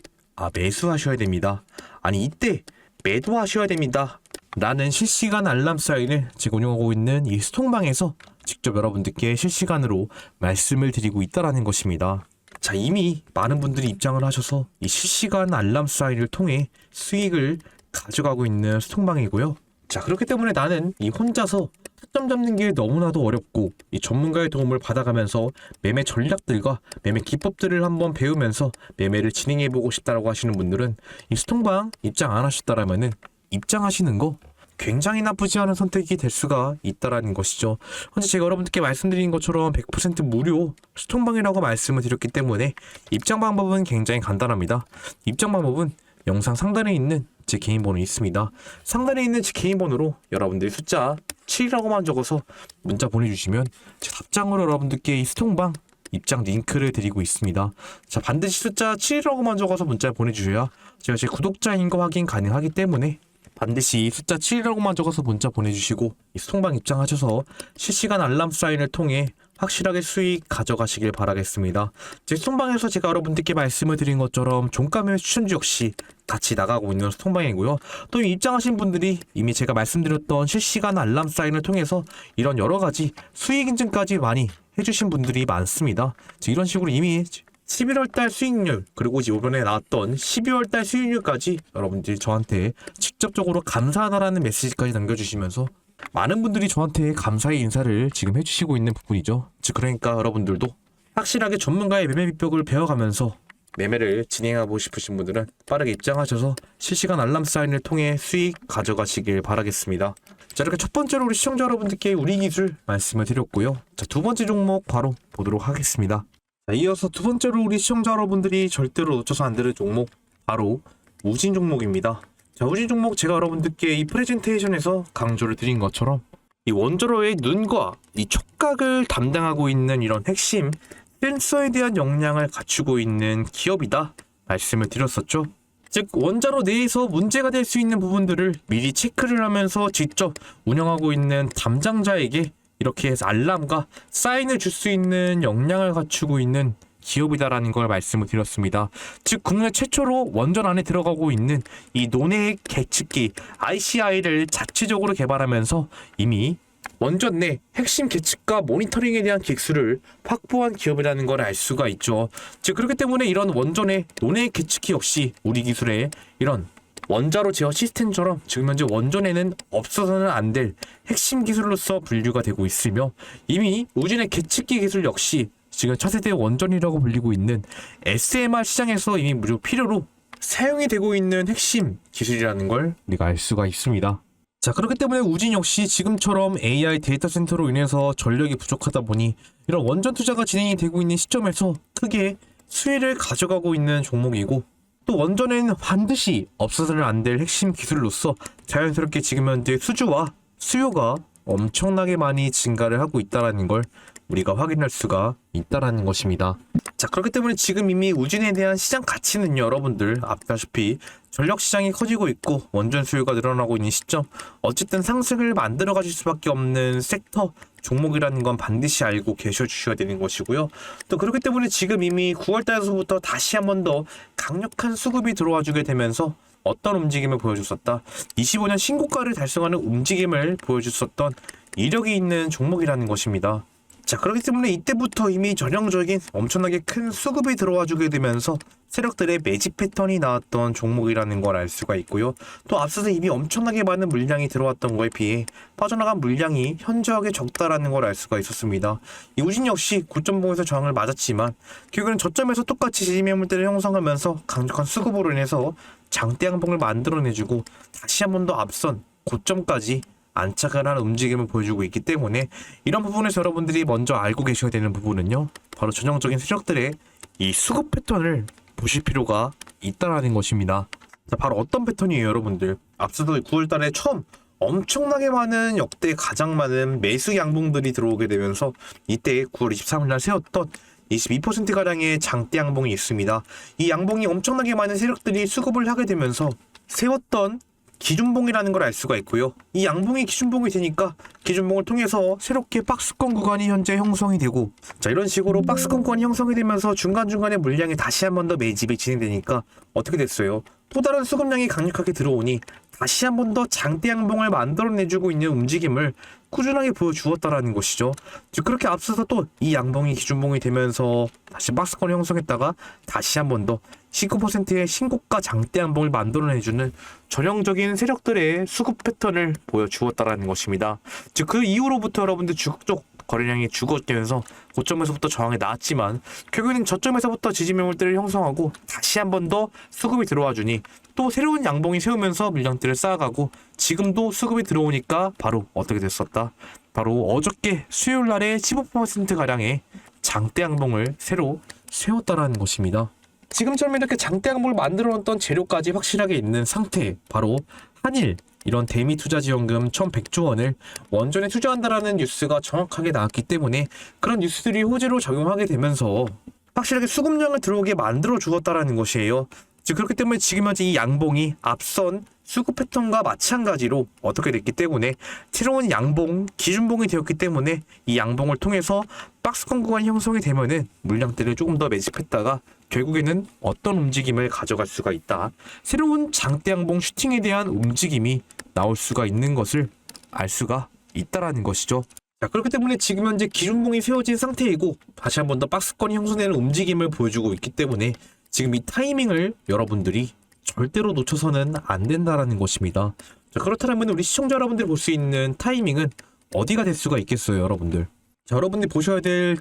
매수하셔야 됩니다. 아니 이때 매도하셔야 됩니다. 라는 실시간 알람 사인을 지금 운영하고 있는 이 소통방에서 직접 여러분들께 실시간으로 말씀을 드리고 있다는 것입니다. 자, 이미 많은 분들이 입장을 하셔서 이 실시간 알람 사인을 통해 수익을 가져가고 있는 소통방이고요. 자, 그렇기 때문에 나는 이 혼자서 타점 잡는 게 너무나도 어렵고 이 전문가의 도움을 받아가면서 매매 전략들과 매매 기법들을 한번 배우면서 매매를 진행해보고 싶다라고 하시는 분들은 이 소통방 입장 안 하셨다라면은 입장하시는 거 굉장히 나쁘지 않은 선택이 될 수가 있다라는 것이죠. 현재 제가 여러분들께 말씀드린 것처럼 100% 무료 소통방이라고 말씀을 드렸기 때문에 입장 방법은 굉장히 간단합니다. 입장 방법은 영상 상단에 있는 제 개인 번호 있습니다. 상단에 있는 제 개인 번호로 여러분들이 숫자 7이라고만 적어서 문자 보내주시면 제 답장으로 여러분들께 이 소통방 입장 링크를 드리고 있습니다. 자, 반드시 숫자 7이라고만 적어서 문자 보내주셔야 제가 제 구독자인 거 확인 가능하기 때문에 반드시 숫자 7이라고만 적어서 문자 보내주시고 이 소통방 입장하셔서 실시간 알람 사인을 통해 확실하게 수익 가져가시길 바라겠습니다. 제 소통방에서 제가 여러분들께 말씀을 드린 것처럼 종가매매 추천주 역시 같이 나가고 있는 소통방이고요. 또 입장하신 분들이 이미 제가 말씀드렸던 실시간 알람 사인을 통해서 이런 여러가지 수익 인증까지 많이 해주신 분들이 많습니다. 이런 식으로 이미 11월달 수익률 그리고 이번에 나왔던 12월달 수익률까지 여러분들이 저한테 직접적으로 감사하다라는 메시지까지 남겨주시면서 많은 분들이 저한테 감사의 인사를 지금 해주시고 있는 부분이죠. 즉 그러니까 여러분들도 확실하게 전문가의 매매 비법을 배워가면서 매매를 진행하고 싶으신 분들은 빠르게 입장하셔서 실시간 알람 사인을 통해 수익 가져가시길 바라겠습니다. 자, 이렇게 첫 번째로 우리 시청자 여러분들께 우리 기술 말씀을 드렸고요. 자, 두 번째 종목 바로 보도록 하겠습니다. 자, 이어서 두 번째로 우리 시청자 여러분들이 절대로 놓쳐서 안 되는 종목 바로 우진 종목입니다. 자, 우진 종목 제가 여러분들께 이 프레젠테이션에서 강조를 드린 것처럼 이 원자로의 눈과 이 촉각을 담당하고 있는 이런 핵심 센서에 대한 역량을 갖추고 있는 기업이다 말씀을 드렸었죠. 즉 원자로 내에서 문제가 될 수 있는 부분들을 미리 체크를 하면서 직접 운영하고 있는 담당자에게 이렇게 해서 알람과 사인을 줄 수 있는 역량을 갖추고 있는 기업이다라는 걸 말씀을 드렸습니다. 즉 국내 최초로 원전 안에 들어가고 있는 이 논의 계측기 ICI를 자체적으로 개발하면서 이미 원전 내 핵심 계측과 모니터링에 대한 기술을 확보한 기업이라는 걸 알 수가 있죠. 즉 그렇기 때문에 이런 원전의 논의 계측기 역시 우리 기술의 이런 원자로 제어 시스템처럼 지금 현재 원전에는 없어서는 안 될 핵심 기술로서 분류가 되고 있으며 이미 우진의 계측기 기술 역시 지금 차세대 원전이라고 불리고 있는 SMR 시장에서 이미 무료 필요로 사용이 되고 있는 핵심 기술이라는 걸 우리가 알 수가 있습니다. 자, 그렇기 때문에 우진 역시 지금처럼 AI 데이터 센터로 인해서 전력이 부족하다 보니 이런 원전 투자가 진행이 되고 있는 시점에서 크게 수혜를 가져가고 있는 종목이고 또 원전에는 반드시 없어서는 안 될 핵심 기술로서 자연스럽게 지금 현재 수주와 수요가 엄청나게 많이 증가를 하고 있다는 걸 우리가 확인할 수가 있다는 것입니다. 자, 그렇기 때문에 지금 이미 우진에 대한 시장 가치는 여러분들 아시다시피 전력 시장이 커지고 있고 원전 수요가 늘어나고 있는 시점 어쨌든 상승을 만들어 가실 수밖에 없는 섹터 종목이라는 건 반드시 알고 계셔 주셔야 되는 것이고요. 또 그렇기 때문에 지금 이미 9월 달에서부터 다시 한 번 더 강력한 수급이 들어와 주게 되면서 어떤 움직임을 보여줬었다. 25년 신고가를 달성하는 움직임을 보여줬었던 이력이 있는 종목이라는 것입니다. 자, 그렇기 때문에 이때부터 이미 전형적인 엄청나게 큰 수급이 들어와 주게 되면서 세력들의 매집 패턴이 나왔던 종목이라는 걸 알 수가 있고요. 또 앞서서 이미 엄청나게 많은 물량이 들어왔던 거에 비해 빠져나간 물량이 현저하게 적다라는 걸 알 수가 있었습니다. 이 우진 역시 고점봉에서 저항을 맞았지만 결국은 저점에서 똑같이 지지 매물대를 형성하면서 강력한 수급으로 인해서 장대 양봉을 만들어내주고 다시 한 번 더 앞선 고점까지 안착을 하는 움직임을 보여주고 있기 때문에 이런 부분에서 여러분들이 먼저 알고 계셔야 되는 부분은요, 바로 전형적인 세력들의 이 수급 패턴을 보실 필요가 있다라는 것입니다. 자, 바로 어떤 패턴이에요 여러분들. 앞서도 9월달에 처음 엄청나게 많은 역대 가장 많은 매수 양봉들이 들어오게 되면서 이때 9월 23일날 세웠던 22%가량의 장대 양봉이 있습니다. 이 양봉이 엄청나게 많은 세력들이 수급을 하게 되면서 세웠던 기준봉이라는 걸 알 수가 있고요. 이 양봉이 기준봉이 되니까 기준봉을 통해서 새롭게 박스권 구간이 현재 형성이 되고, 자, 이런 식으로 박스권 구간이 형성이 되면서 중간중간에 물량이 다시 한 번 더 매집이 진행되니까 어떻게 됐어요? 또 다른 수급량이 강력하게 들어오니 다시 한 번 더 장대 양봉을 만들어내주고 있는 움직임을 꾸준하게 보여주었다라는 것이죠. 즉 그렇게 앞서서 또 이 양봉이 기준봉이 되면서 다시 박스권을 형성했다가 다시 한 번 더 19%의 신고가 장대 양봉을 만들어내주는 전형적인 세력들의 수급 패턴을 보여주었다라는 것입니다. 즉 그 이후로부터 여러분들 쭉 거래량이 죽어지면서 고점에서부터 저항이 나왔지만 결국에는 저점에서부터 지지 매물대를 형성하고 다시 한 번 더 수급이 들어와 주니 또 새로운 양봉이 세우면서 물량대를 쌓아가고 지금도 수급이 들어오니까 바로 어떻게 됐었다. 바로 어저께 수요일 날에 15%가량의 장대 양봉을 새로 세웠다라는 것입니다. 지금처럼 이렇게 장대 양봉을 만들어 놓았던 재료까지 확실하게 있는 상태, 바로 한일 이런 대미 투자 지원금 1,100조 원을 원전에 투자한다라는 뉴스가 정확하게 나왔기 때문에 그런 뉴스들이 호재로 작용하게 되면서 확실하게 수급량을 들어오게 만들어 주었다라는 것이에요. 즉 그렇기 때문에 지금 현재 이 양봉이 앞선 수급 패턴과 마찬가지로 어떻게 됐기 때문에 새로운 양봉, 기준봉이 되었기 때문에 이 양봉을 통해서 박스권 구간이 형성이 되면은 물량대를 조금 더 매집했다가 결국에는 어떤 움직임을 가져갈 수가 있다. 새로운 장대 양봉 슈팅에 대한 움직임이 나올 수가 있는 것을 알 수가 있다라는 것이죠. 자, 그렇기 때문에 지금 현재 기준봉이 세워진 상태이고 다시 한 번 더 박스권이 형성되는 움직임을 보여주고 있기 때문에 지금 이 타이밍을 여러분들이 절대로 놓쳐서는 안 된다라는 것입니다. 자, 그렇다면 우리 시청자 여러분들이 볼 수 있는 타이밍은 어디가 될 수가 있겠어요, 여러분들? 자, 여러분들이 보셔야 될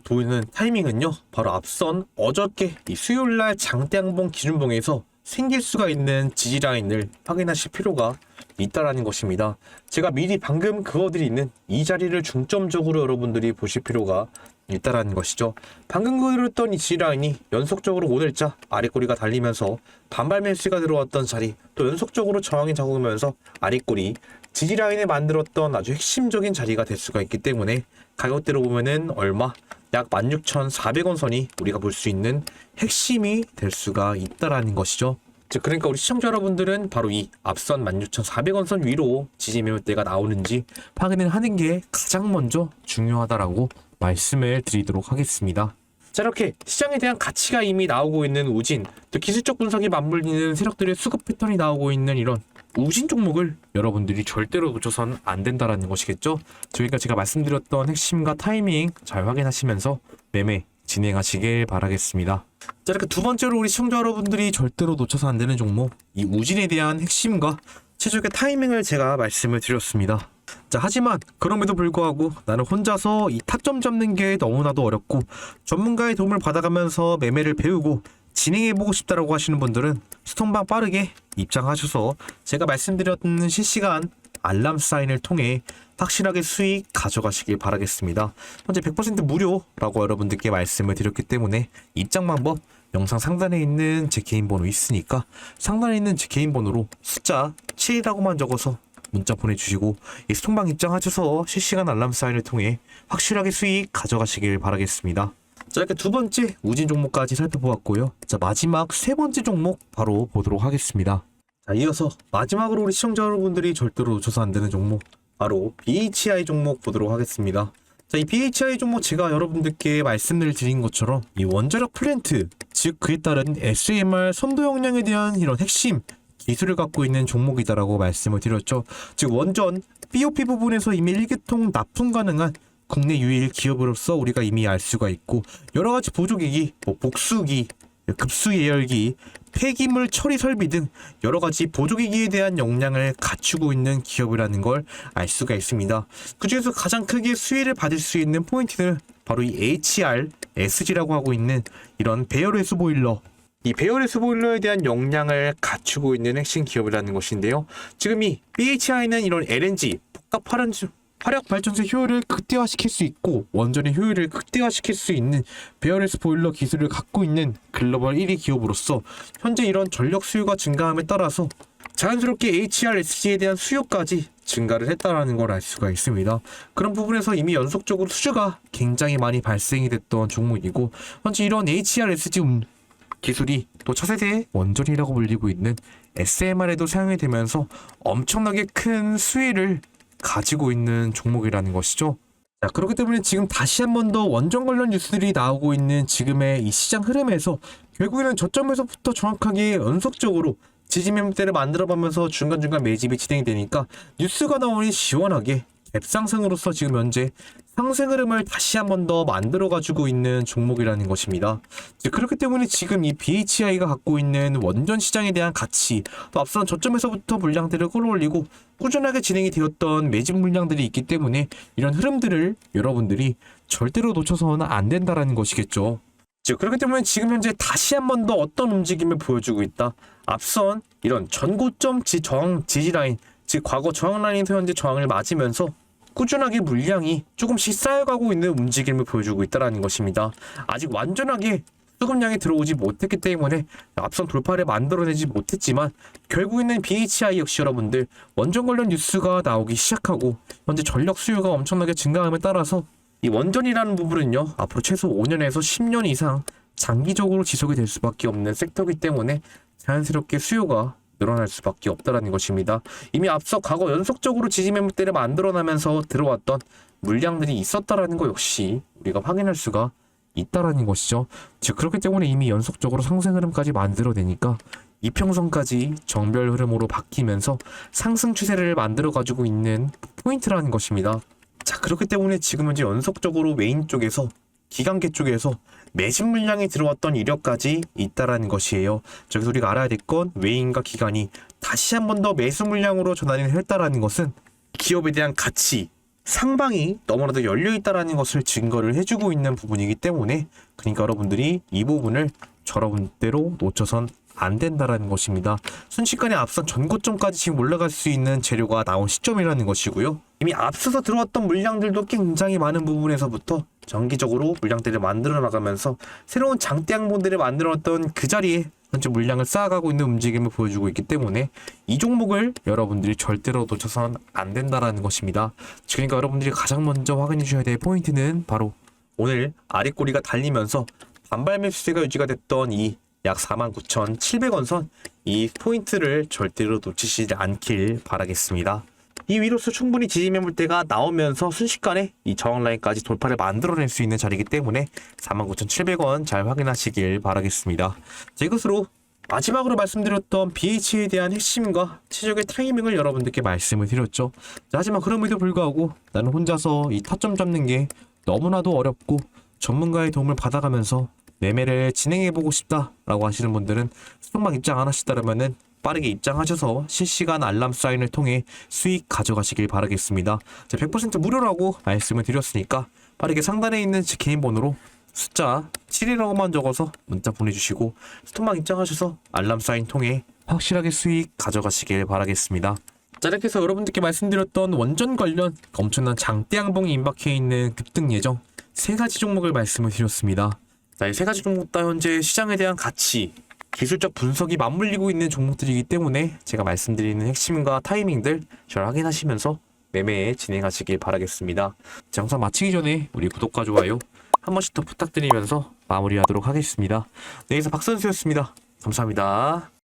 타이밍은요, 바로 앞선 어저께 이 수요일날 장대양봉 기준봉에서 생길 수가 있는 지지라인을 확인하실 필요가 있다라는 것입니다. 제가 미리 방금 그어드리는 이 자리를 중점적으로 여러분들이 보실 필요가 있다라는 것이죠. 방금 그렸던 이 지지라인이 연속적으로 오늘자 아랫꼬리가 달리면서 반발 매수가 들어왔던 자리, 또 연속적으로 저항이 잡으면서 아랫꼬리 지지라인을 만들었던 아주 핵심적인 자리가 될 수가 있기 때문에 가격대로 보면은 얼마? 약 16,400원 선이 우리가 볼 수 있는 핵심이 될 수가 있다라는 것이죠. 즉 그러니까 우리 시청자 여러분들은 바로 이 앞선 16,400원 선 위로 지지 매물대가 나오는지 확인을 하는 게 가장 먼저 중요하다라고 말씀을 드리도록 하겠습니다. 자, 이렇게 시장에 대한 가치가 이미 나오고 있는 우진, 또 기술적 분석이 맞물리는 세력들의 수급 패턴이 나오고 있는 이런 우진 종목을 여러분들이 절대로 놓쳐서는 안 된다라는 것이겠죠. 저희가 제가 말씀드렸던 핵심과 타이밍 잘 확인하시면서 매매 진행하시길 바라겠습니다. 자, 이렇게 두 번째로 우리 시청자 여러분들이 절대로 놓쳐서 안 되는 종목, 이 우진에 대한 핵심과 최적의 타이밍을 제가 말씀을 드렸습니다. 자, 하지만 그럼에도 불구하고 나는 혼자서 이 타점 잡는 게 너무나도 어렵고 전문가의 도움을 받아가면서 매매를 배우고 진행해보고 싶다라고 하시는 분들은 스톤방 빠르게 입장하셔서 제가 말씀드렸던 실시간 알람 사인을 통해 확실하게 수익 가져가시길 바라겠습니다. 현재 100% 무료라고 여러분들께 말씀을 드렸기 때문에 입장 방법 영상 상단에 있는 제 개인 번호 있으니까 상단에 있는 제 개인 번호로 숫자 7이라고만 적어서 문자 보내주시고 이 스톤방 입장하셔서 실시간 알람 사인을 통해 확실하게 수익 가져가시길 바라겠습니다. 자, 이렇게 두 번째 우진 종목까지 살펴보았고요. 자, 마지막 세 번째 종목 바로 보도록 하겠습니다. 자, 이어서 마지막으로 우리 시청자 여러분들이 절대로 놓쳐서 안 되는 종목, 바로 BHI 종목 보도록 하겠습니다. 자, 이 BHI 종목 제가 여러분들께 말씀을 드린 것처럼 이 원자력 플랜트, 즉 그에 따른 SMR 선도 역량에 대한 이런 핵심 기술을 갖고 있는 종목이다라고 말씀을 드렸죠. 즉 원전 BOP 부분에서 이미 1계통 납품 가능한 국내 유일 기업으로서 우리가 이미 알 수가 있고, 여러가지 보조기기, 복수기, 급수 예열기, 폐기물 처리 설비 등 여러가지 보조기기에 대한 역량을 갖추고 있는 기업이라는 걸 알 수가 있습니다. 그 중에서 가장 크게 수혜를 받을 수 있는 포인트는 바로 이 HRSG라고 하고 있는 이런 배열회수 보일러, 이 배열회수 보일러에 대한 역량을 갖추고 있는 핵심 기업이라는 것인데요. 지금 이 BHI는 이런 LNG, 화력 발전소 효율을 극대화시킬 수 있고 원전의 효율을 극대화시킬 수 있는 배열회수 보일러 기술을 갖고 있는 글로벌 1위 기업으로서 현재 이런 전력 수요가 증가함에 따라서 자연스럽게 HRSG에 대한 수요까지 증가를 했다라는 걸 알 수가 있습니다. 그런 부분에서 이미 연속적으로 수주가 굉장히 많이 발생이 됐던 종목이고, 현재 이런 HRSG 기술이 또 차세대 원전이라고 불리고 있는 SMR에도 사용이 되면서 엄청나게 큰 수혜를 가지고 있는 종목이라는 것이죠. 자, 그렇기 때문에 지금 다시 한 번 더 원전 관련 뉴스들이 나오고 있는 지금의 이 시장 흐름에서 결국에는 저점에서부터 정확하게 연속적으로 지지 매물대를 만들어가면서 중간중간 매집이 진행이 되니까 뉴스가 나오니 시원하게 갭 상승으로서 지금 현재 상승 흐름을 다시 한 번 더 만들어가지고 있는 종목이라는 것입니다. 그렇기 때문에 지금 이 BHI가 갖고 있는 원전 시장에 대한 가치, 또 앞선 저점에서부터 물량들을 끌어올리고 꾸준하게 진행이 되었던 매집 물량들이 있기 때문에 이런 흐름들을 여러분들이 절대로 놓쳐서는 안 된다라는 것이겠죠. 그렇기 때문에 지금 현재 다시 한 번 더 어떤 움직임을 보여주고 있다. 앞선 이런 전고점 저항 지지라인, 즉 과거 저항 라인에서 현재 저항을 맞으면서 꾸준하게 물량이 조금씩 쌓여가고 있는 움직임을 보여주고 있다는 것입니다. 아직 완전하게 수급량이 들어오지 못했기 때문에 앞선 돌파를 만들어내지 못했지만 결국에는 BHI 역시 여러분들 원전 관련 뉴스가 나오기 시작하고 현재 전력 수요가 엄청나게 증가함에 따라서 이 원전이라는 부분은요 앞으로 최소 5년에서 10년 이상 장기적으로 지속이 될 수밖에 없는 섹터이기 때문에 자연스럽게 수요가 늘어날 수밖에 없다라는 것입니다. 이미 앞서 과거 연속적으로 지지 매물대를 만들어나면서 들어왔던 물량들이 있었다라는 거 역시 우리가 확인할 수가 있다라는 것이죠. 즉 그렇기 때문에 이미 연속적으로 상승 흐름까지 만들어내니까 이평선까지 정별 흐름으로 바뀌면서 상승 추세를 만들어 가지고 있는 포인트라는 것입니다. 자, 그렇기 때문에 지금 현재 연속적으로 메인 쪽에서 기관계 쪽에서 매집 물량이 들어왔던 이력까지 있다라는 것이에요. 저기서 우리가 알아야 될 건 외인과 기관이 다시 한 번 더 매수 물량으로 전환을 했다라는 것은 기업에 대한 가치, 상방이 너무나도 열려있다라는 것을 증거를 해주고 있는 부분이기 때문에, 그러니까 여러분들이 이 부분을 저러분대로 놓쳐선 안 된다라는 것입니다. 순식간에 앞선 전고점까지 지금 올라갈 수 있는 재료가 나온 시점이라는 것이고요. 이미 앞서서 들어왔던 물량들도 굉장히 많은 부분에서부터 정기적으로 물량대를 만들어 나가면서 새로운 장대 항목들을 만들었던 그 자리에 현재 물량을 쌓아가고 있는 움직임을 보여주고 있기 때문에 이 종목을 여러분들이 절대로 놓쳐선 안 된다라는 것입니다. 그러니까 여러분들이 가장 먼저 확인해 주셔야 될 포인트는 바로 오늘 아랫꼬리가 달리면서 반발 매수세가 유지가 됐던 이 약 49,700원 선, 이 포인트를 절대로 놓치시지 않길 바라겠습니다. 이 위로서 충분히 지지 매물대가 나오면서 순식간에 이 저항 라인까지 돌파를 만들어낼 수 있는 자리이기 때문에 49,700원 잘 확인하시길 바라겠습니다. 자, 이것으로 마지막으로 말씀드렸던 BH에 대한 핵심과 최적의 타이밍을 여러분들께 말씀을 드렸죠. 자, 하지만 그럼에도 불구하고 나는 혼자서 이 타점 잡는 게 너무나도 어렵고 전문가의 도움을 받아가면서 매매를 진행해보고 싶다라고 하시는 분들은 스톡만 입장 안 하시다면은 빠르게 입장하셔서 실시간 알람 사인을 통해 수익 가져가시길 바라겠습니다. 100% 무료라고 말씀을 드렸으니까 빠르게 상단에 있는 제 개인 번호로 숫자 7이라고만 적어서 문자 보내주시고 스톡만 입장하셔서 알람 사인 통해 확실하게 수익 가져가시길 바라겠습니다. 자, 이렇게 해서 여러분들께 말씀드렸던 원전 관련 엄청난 장대 양봉이 임박해 있는 급등 예정 3가지 종목을 말씀을 드렸습니다. 자, 이 3가지 종목 다 현재 시장에 대한 가치, 기술적 분석이 맞물리고 있는 종목들이기 때문에 제가 말씀드리는 핵심과 타이밍들 잘 확인하시면서 매매에 진행하시길 바라겠습니다. 자, 영상 마치기 전에 우리 구독과 좋아요 한 번씩 더 부탁드리면서 마무리하도록 하겠습니다. 네, 여기서 박선수였습니다. 감사합니다.